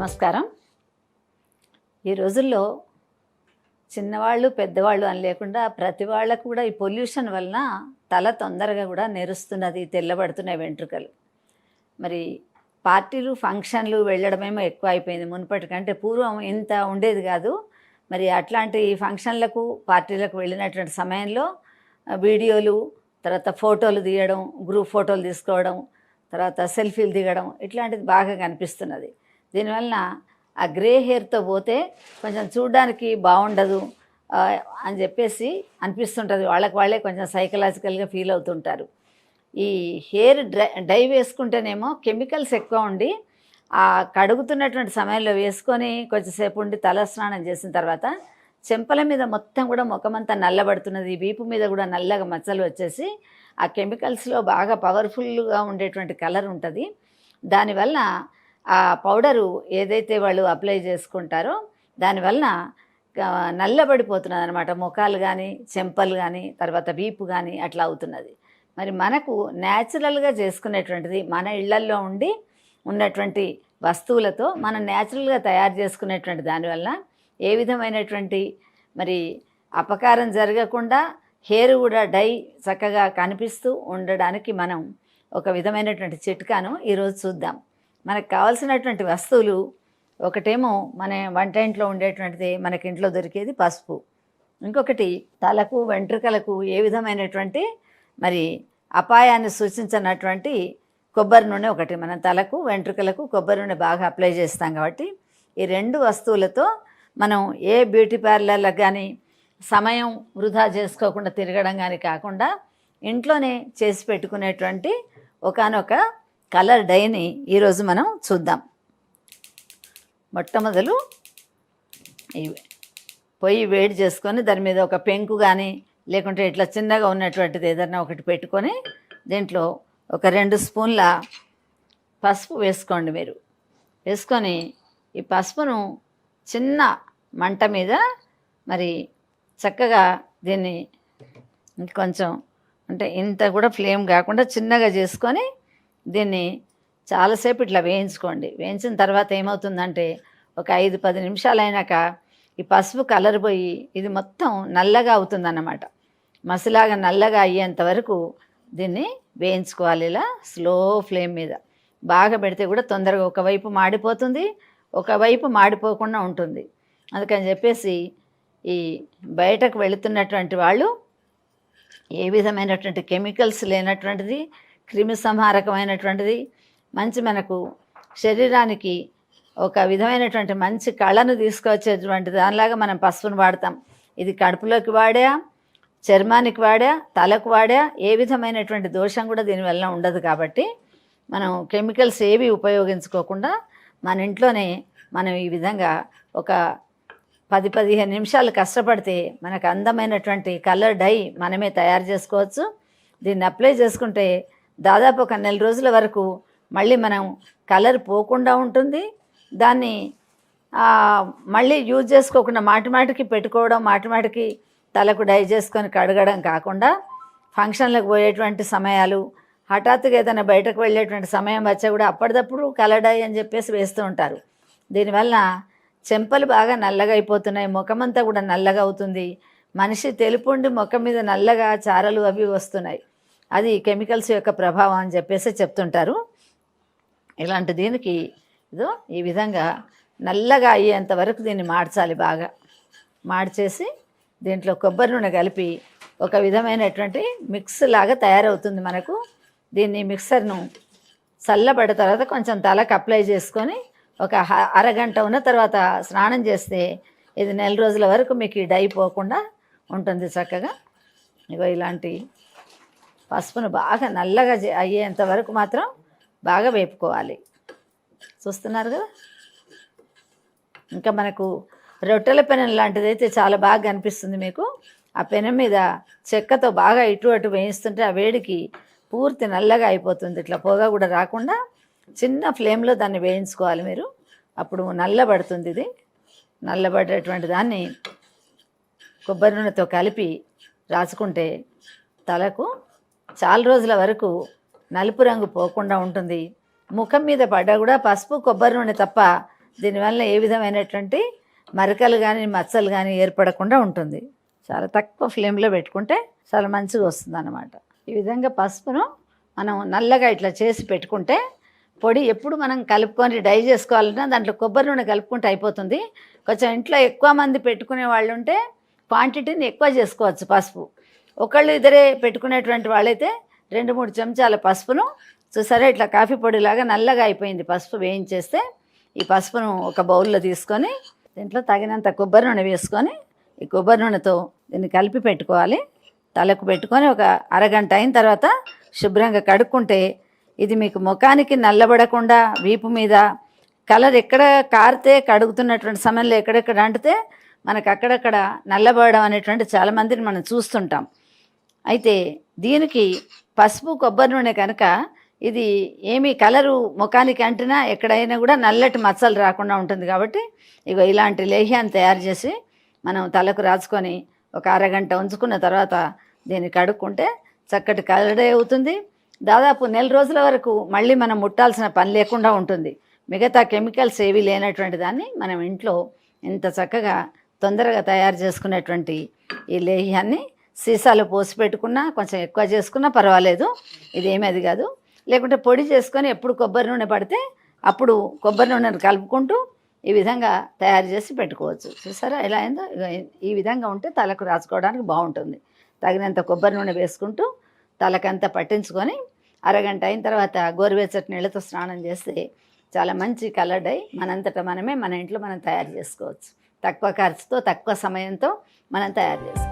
నమస్కారం. ఈ రోజుల్లో చిన్నవాళ్ళు పెద్దవాళ్ళు అని లేకుండా ప్రతి వాళ్ళకు కూడా ఈ పొల్యూషన్ వలన తల తొందరగా కూడా నెరుస్తున్నది, తెల్లబడుతున్నాయి వెంట్రుకలు. మరి పార్టీలు ఫంక్షన్లు వెళ్ళడమేమో ఎక్కువ అయిపోయింది. మునుపటి కంటే పూర్వం ఇంత ఉండేది కాదు. మరి అట్లాంటి ఫంక్షన్లకు పార్టీలకు వెళ్ళినటువంటి సమయంలో వీడియోలు, తర్వాత ఫోటోలు తీయడం, గ్రూప్ ఫోటోలు తీసుకోవడం, తర్వాత సెల్ఫీలు దిగడం ఇట్లాంటిది బాగా కనిపిస్తున్నది. దీనివలన ఆ గ్రే హెయిర్తో పోతే కొంచెం చూడడానికి బాగుండదు అని చెప్పేసి అనిపిస్తుంటుంది. వాళ్ళే కొంచెం సైకలాజికల్గా ఫీల్ అవుతుంటారు. ఈ హెయిర్ డై వేసుకుంటేనేమో కెమికల్స్ ఎక్కువ ఉండి ఆ కడుగుతున్నటువంటి సమయంలో వేసుకొని కొంచెంసేపు ఉండి తల స్నానం చేసిన తర్వాత చెంపల మీద మొత్తం కూడా ముఖమంతా నల్లబడుతున్నది. వీపు మీద కూడా నల్లగా మచ్చలు వచ్చేసి ఆ కెమికల్స్లో బాగా పవర్ఫుల్గా ఉండేటువంటి కలర్ ఉంటుంది. దానివల్ల ఆ పౌడరు ఏదైతే వాళ్ళు అప్లై చేసుకుంటారో దానివలన నల్లబడిపోతున్నది అనమాట. ముఖాలు కానీ, చెంపలు కానీ, తర్వాత వీపు కానీ అట్లా అవుతున్నది. మరి మనకు న్యాచురల్గా చేసుకునేటువంటిది మన ఇళ్లల్లో ఉన్నటువంటి వస్తువులతో మనం న్యాచురల్గా తయారు చేసుకునేటువంటి దానివల్ల ఏ విధమైనటువంటి మరి అపకారం జరగకుండా హెయిర్ కూడా డై చక్కగా కనిపిస్తూ ఉండడానికి మనం ఒక విధమైనటువంటి చిట్కాను ఈరోజు చూద్దాం. మనకు కావాల్సినటువంటి వస్తువులు ఒకటేమో మన వంటింట్లో ఉండేటువంటిది, మనకి ఇంట్లో దొరికేది పసుపు. ఇంకొకటి తలకు వెంట్రుకలకు ఏ విధమైనటువంటి మరి అపాయాన్ని సూచించినటువంటి కొబ్బరి నూనె ఒకటి. మనం తలకు వెంట్రుకలకు కొబ్బరి నూనె బాగా అప్లై చేస్తాం కాబట్టి ఈ రెండు వస్తువులతో మనం ఏ బ్యూటీ పార్లర్లకు కానీ సమయం వృధా చేసుకోకుండా తిరగడం కానీ కాకుండా ఇంట్లోనే చేసి పెట్టుకునేటువంటి ఒకానొక కలర్ డైని ఈరోజు మనం చూద్దాం. మొట్టమొదలు ఈ పొయ్యి వేడి చేసుకొని దాని మీద ఒక పెంకు కానీ లేకుంటే ఇట్లా చిన్నగా ఉన్నటువంటిది ఏదన్నా ఒకటి పెట్టుకొని దీంట్లో ఒక 2 స్పూన్ల పసుపు వేసుకోండి. మీరు వేసుకొని ఈ పసుపును చిన్న మంట మీద మరి చక్కగా దీన్ని కొంచెం అంటే ఇంత కూడా ఫ్లేమ్ కాకుండా చిన్నగా చేసుకొని దీన్ని చాలాసేపు ఇట్లా వేయించుకోండి. వేయించిన తర్వాత ఏమవుతుందంటే ఒక 5-10 నిమిషాలు అయినాక ఈ పసుపు కలర్ పోయి ఇది మొత్తం నల్లగా అవుతుందన్నమాట. మసిలాగా నల్లగా అయ్యేంత వరకు దీన్ని వేయించుకోవాలి. ఇలా స్లో ఫ్లేమ్ మీద బాగా పెడితే కూడా తొందరగా ఒకవైపు మాడిపోతుంది, ఒకవైపు మాడిపోకుండా ఉంటుంది. అందుకని చెప్పేసి ఈ బయటకు వెళుతున్నటువంటి వాళ్ళు ఏ విధమైనటువంటి కెమికల్స్ లేనటువంటిది, క్రిమి సంహారకమైనటువంటిది, మంచి మనకు శరీరానికి ఒక విధమైనటువంటి మంచి కళను తీసుకొచ్చేటువంటి దానిలాగా మనం పసుపును వాడతాం. ఇది కడుపులోకి వాడా, చర్మానికి వాడా, తలకు వాడా ఏ విధమైనటువంటి దోషం కూడా దీనివల్ల ఉండదు. కాబట్టి మనం కెమికల్స్ ఏవి ఉపయోగించుకోకుండా మన ఇంట్లోనే మనం ఈ విధంగా ఒక 10-15 నిమిషాలు కష్టపడితే మనకు అందమైనటువంటి కలర్ డై మనమే తయారు చేసుకోవచ్చు. దీన్ని అప్లై చేసుకుంటే దాదాపు ఒక 1 నెల రోజుల వరకు మళ్ళీ మనం కలర్ పోకుండా ఉంటుంది. దాన్ని మళ్ళీ యూజ్ చేసుకోకుండా మాటిమాటికి పెట్టుకోవడం, మాటిమాటికి తలకు డై చేసుకొని కడగడం కాకుండా ఫంక్షన్లకు పోయేటువంటి సమయాలు, హఠాత్తుగా ఏదైనా బయటకు వెళ్ళేటువంటి సమయం వచ్చా కూడా అప్పటిదప్పుడు కలర్ డై అని చెప్పేసి వేస్తూ ఉంటారు. దీనివల్ల చెంపలు బాగా నల్లగా అయిపోతున్నాయి, ముఖమంతా కూడా నల్లగా అవుతుంది. మనిషి తెలుపుండి ముఖం మీద నల్లగా చారలు అవి వస్తున్నాయి. అది కెమికల్స్ యొక్క ప్రభావం అని చెప్పేసి చెప్తుంటారు. ఇలాంటి దీనికి ఇదో ఈ విధంగా నల్లగా అయ్యేంత వరకు దీన్ని మార్చాలి. బాగా మార్చేసి దీంట్లో కొబ్బరి నూనె కలిపి ఒక విధమైనటువంటి మిక్స్ లాగా తయారవుతుంది మనకు. దీన్ని మిక్సర్ను చల్లబడ్డ తర్వాత కొంచెం తలకు అప్లై చేసుకొని ఒక అరగంట ఉన్న తర్వాత స్నానం చేస్తే ఇది 1 నెల రోజుల వరకు మీకు డై పోకుండా ఉంటుంది చక్కగా. ఇగో ఇలాంటి పసుపును బాగా నల్లగా అయ్యేంత వరకు మాత్రం బాగా వేపుకోవాలి. చూస్తున్నారు కదా. ఇంకా మనకు రొట్టెల పెనం లాంటిది అయితే చాలా బాగా కనిపిస్తుంది మీకు. ఆ పెనం మీద చెక్కతో బాగా ఇటు అటు వేయిస్తుంటే ఆ వేడికి పూర్తి నల్లగా అయిపోతుంది. ఇట్లా పొగ కూడా రాకుండా చిన్న ఫ్లేమ్లో దాన్ని వేయించుకోవాలి మీరు. అప్పుడు నల్లబడుతుంది. ఇది నల్లబడేటువంటి దాన్ని కొబ్బరి నూనెతో కలిపి రాసుకుంటే తలకు చాలా రోజుల వరకు నలుపు రంగు పోకుండా ఉంటుంది. ముఖం మీద పడ్డా కూడా పసుపు కొబ్బరి నూనె తప్ప దీనివల్ల ఏ విధమైనటువంటి మరకలు కానీ మచ్చలు కానీ ఏర్పడకుండా ఉంటుంది. చాలా తక్కువ ఫ్లేమ్లో పెట్టుకుంటే చాలా మంచిగా వస్తుంది అన్నమాట. ఈ విధంగా పసుపును మనం నల్లగా ఇట్లా చేసి పెట్టుకుంటే పొడి ఎప్పుడు మనం కలుపుకొని డై చేసుకోవాలన్నా దాంట్లో కొబ్బరి నూనె కలుపుకుంటే అయిపోతుంది. కొంచెం ఇంట్లో ఎక్కువ మంది పెట్టుకునే వాళ్ళు ఉంటే క్వాంటిటీని ఎక్కువ చేసుకోవచ్చు. పసుపు ఒకళ్ళు ఇద్దరే పెట్టుకునేటువంటి వాళ్ళైతే 2-3 చెంచాల పసుపును చూసారా ఇట్లా కాఫీ పొడిలాగా నల్లగా అయిపోయింది పసుపు వేయించేస్తే. ఈ పసుపును ఒక బౌల్లో తీసుకొని దీంట్లో తగినంత కొబ్బరి నూనె వేసుకొని ఈ కొబ్బరి నూనెతో దీన్ని కలిపి పెట్టుకోవాలి. తలకు పెట్టుకొని ఒక అరగంట అయిన తర్వాత శుభ్రంగా కడుక్కుంటే ఇది మీకు ముఖానికి నల్లబడకుండా వీపు మీద కలర్ ఎక్కడ కారితే కడుగుతున్నటువంటి సమయంలో ఎక్కడెక్కడ అంటితే మనకు అక్కడక్కడ నల్లబడడం అనేటువంటి చాలామందిని మనం చూస్తుంటాం. అయితే దీనికి పసుపు కొబ్బరి నూనె కనుక ఇది ఏమీ కలరు ముఖానికి అంటినా ఎక్కడైనా కూడా నల్లటి మచ్చలు రాకుండా ఉంటుంది. కాబట్టి ఇగో ఇలాంటి లేహ్యాన్ని తయారు చేసి మనం తలకు రాసుకొని ఒక అరగంట ఉంచుకున్న తర్వాత దీన్ని కడుక్కుంటే చక్కటి కలర్ అవుతుంది. దాదాపు 1 రోజుల వరకు మళ్ళీ మనం ముట్టాల్సిన పని లేకుండా ఉంటుంది. మిగతా కెమికల్స్ ఏవి లేనటువంటి దాన్ని మనం ఇంట్లో ఇంత చక్కగా తొందరగా తయారు చేసుకునేటువంటి ఈ లేహ్యాన్ని సీసాలో పోసి పెట్టుకున్నా కొంచెం ఎక్కువ చేసుకున్నా పర్వాలేదు, ఇదేమీ అది కాదు. లేకుంటే పొడి చేసుకొని ఎప్పుడు కొబ్బరి నూనె పడితే అప్పుడు కొబ్బరి నూనెను కలుపుకుంటూ ఈ విధంగా తయారు చేసి పెట్టుకోవచ్చు. చూసారా ఎలా అయిందో? ఈ విధంగా ఉంటే తలకు రాసుకోవడానికి బాగుంటుంది. తగినంత కొబ్బరి నూనె వేసుకుంటూ తలకంతా పట్టించుకొని అరగంట అయిన తర్వాత గోరువెచ్చటి నీళ్ళతో స్నానం చేస్తే చాలా మంచి కలర్ డై మనంతటా మనమే మన ఇంట్లో మనం తయారు చేసుకోవచ్చు. తక్కువ ఖర్చుతో తక్కువ సమయంతో మనం తయారు చేసుకోవచ్చు.